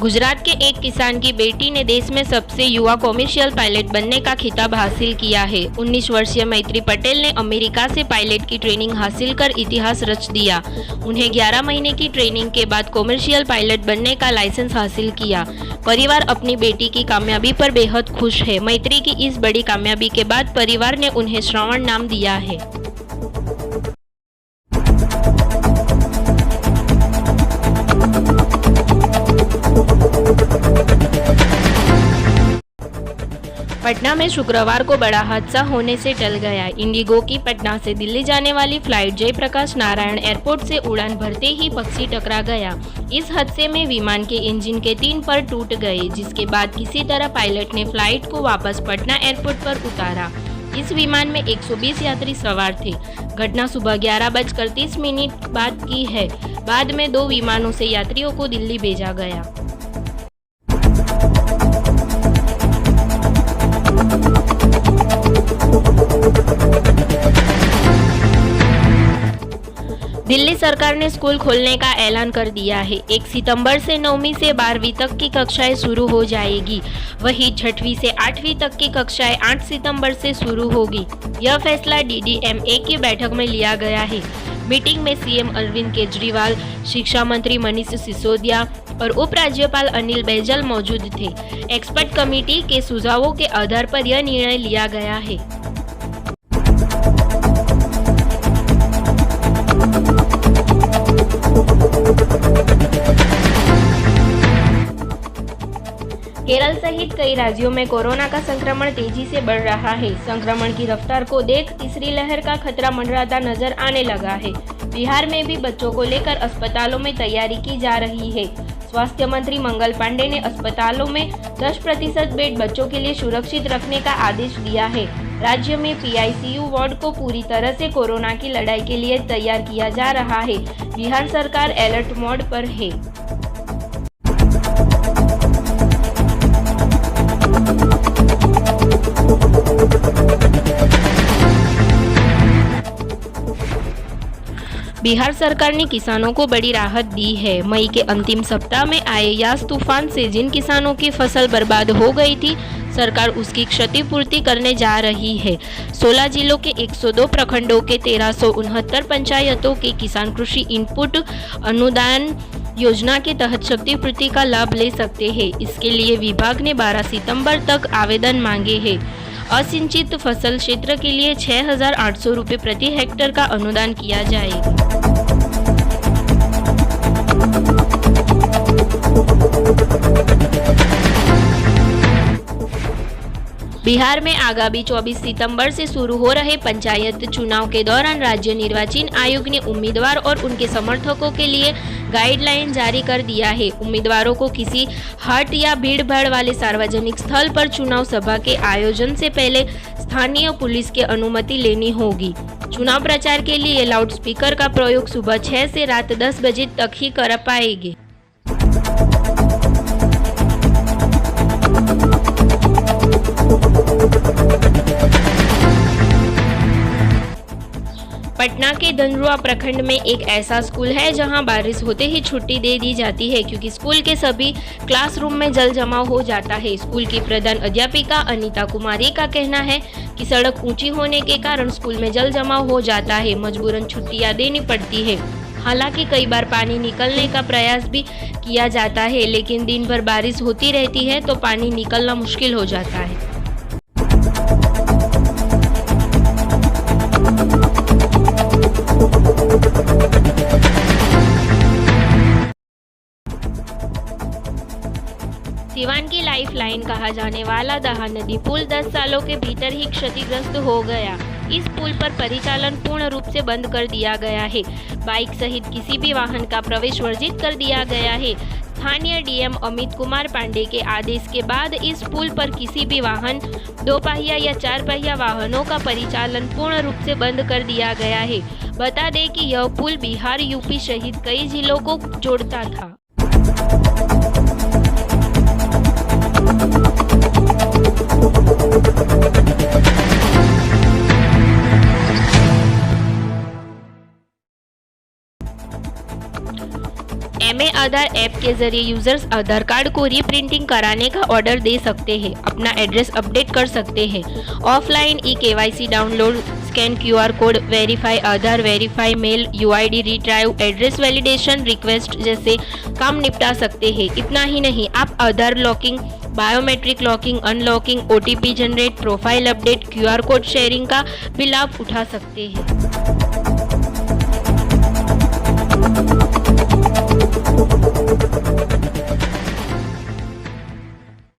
गुजरात के एक किसान की बेटी ने देश में सबसे युवा कॉमर्शियल पायलट बनने का खिताब हासिल किया है। 19 वर्षीय मैत्री पटेल ने अमेरिका से पायलट की ट्रेनिंग हासिल कर इतिहास रच दिया। उन्हें 11 महीने की ट्रेनिंग के बाद कॉमर्शियल पायलट बनने का लाइसेंस हासिल किया। परिवार अपनी बेटी की कामयाबी पर बेहद खुश है। मैत्री की इस बड़ी कामयाबी के बाद परिवार ने उन्हें श्रवण नाम दिया है। पटना में शुक्रवार को बड़ा हादसा होने से टल गया। इंडिगो की पटना से दिल्ली जाने वाली फ्लाइट जयप्रकाश नारायण एयरपोर्ट से उड़ान भरते ही पक्षी टकरा गया। इस हादसे में विमान के इंजन के 3 पर टूट गए, जिसके बाद किसी तरह पायलट ने फ्लाइट को वापस पटना एयरपोर्ट पर उतारा। इस विमान में 120 यात्री सवार थे। घटना सुबह 11:30 बाद की है। बाद में 2 विमानों से यात्रियों को दिल्ली भेजा गया। दिल्ली सरकार ने स्कूल खोलने का ऐलान कर दिया है। 1 सितंबर से 9वीं से 12वीं तक की कक्षाएं शुरू हो जाएगी। वहीं 6वीं से 8वीं तक की कक्षाएं 8 सितंबर से शुरू होगी। यह फैसला DDMA की बैठक में लिया गया है। मीटिंग में CM अरविंद केजरीवाल, शिक्षा मंत्री मनीष सिसोदिया और उपराज्यपाल अनिल बैजल मौजूद थे। एक्सपर्ट कमेटी के सुझावों के आधार पर यह निर्णय लिया गया है। केरल सहित कई राज्यों में कोरोना का संक्रमण तेजी से बढ़ रहा है। संक्रमण की रफ्तार को देख तीसरी लहर का खतरा मंडराता नजर आने लगा है। बिहार में भी बच्चों को लेकर अस्पतालों में तैयारी की जा रही है। स्वास्थ्य मंत्री मंगल पांडे ने अस्पतालों में 10% बेड बच्चों के लिए सुरक्षित रखने का आदेश दिया है। राज्य में PICU वार्ड को पूरी तरह से कोरोना की लड़ाई के लिए तैयार किया जा रहा है। बिहार सरकार अलर्ट मोड पर है। बिहार सरकार ने किसानों को बड़ी राहत दी है। मई के अंतिम सप्ताह में आए यास तूफान से जिन किसानों की फसल बर्बाद हो गई थी, सरकार उसकी क्षतिपूर्ति करने जा रही है। 16 जिलों के 102 प्रखंडों के 1369 पंचायतों के किसान कृषि इनपुट अनुदान योजना के तहत क्षतिपूर्ति का लाभ ले सकते हैं। इसके लिए विभाग ने 12 सितंबर तक आवेदन मांगे हैं। असिंचित फसल क्षेत्र के लिए 6,800 रुपये प्रति हेक्टेयर का अनुदान किया जाएगा। बिहार में आगामी 24 सितंबर से शुरू हो रहे पंचायत चुनाव के दौरान राज्य निर्वाचन आयोग ने उम्मीदवार और उनके समर्थकों के लिए गाइडलाइन जारी कर दिया है। उम्मीदवारों को किसी हाट या भीड़-भाड़ वाले सार्वजनिक स्थल पर चुनाव सभा के आयोजन से पहले स्थानीय पुलिस की अनुमति लेनी होगी। चुनाव प्रचार के लिए लाउडस्पीकर का प्रयोग सुबह 6 से रात 10 बजे तक ही कर पाएंगे। पटना के धनरुआ प्रखंड में एक ऐसा स्कूल है जहां बारिश होते ही छुट्टी दे दी जाती है, क्योंकि स्कूल के सभी क्लासरूम में जल जमाव हो जाता है। स्कूल की प्रधान अध्यापिका अनीता कुमारी का कहना है कि सड़क ऊंची होने के कारण स्कूल में जल जमाव हो जाता है। मजबूरन छुट्टियां देनी पड़ती है। हालांकि कई बार पानी निकलने का प्रयास भी किया जाता है, लेकिन दिन भर बारिश होती रहती है तो पानी निकलना मुश्किल हो जाता है। सिवान की लाइफ लाइन कहा जाने वाला दहा नदी पुल 10 सालों के भीतर ही क्षतिग्रस्त हो गया। इस पुल पर परिचालन पूर्ण रूप से बंद कर दिया गया है। बाइक सहित किसी भी वाहन का प्रवेश वर्जित कर दिया गया है। स्थानीय DM अमित कुमार पांडे के आदेश के बाद इस पुल पर किसी भी वाहन 2 पहिया या 4 पहिया वाहनों का परिचालन पूर्ण रूप से बंद कर दिया गया है। बता दें कि यह पुल बिहार, UP सहित कई जिलों को जोड़ता था। MA आधार ऐप के जरिए यूजर्स आधार कार्ड को रीप्रिंटिंग कराने का ऑर्डर दे सकते हैं, अपना एड्रेस अपडेट कर सकते हैं। Offline KYC download, scan QR code, verify Aadhaar, verify mail, UID retrieve, address validation request जैसे काम निपटा सकते हैं। इतना ही नहीं, आप Aadhaar locking, biometric locking, unlocking, OTP generate, profile update, QR code sharing का भी लाभ उठा सकते हैं।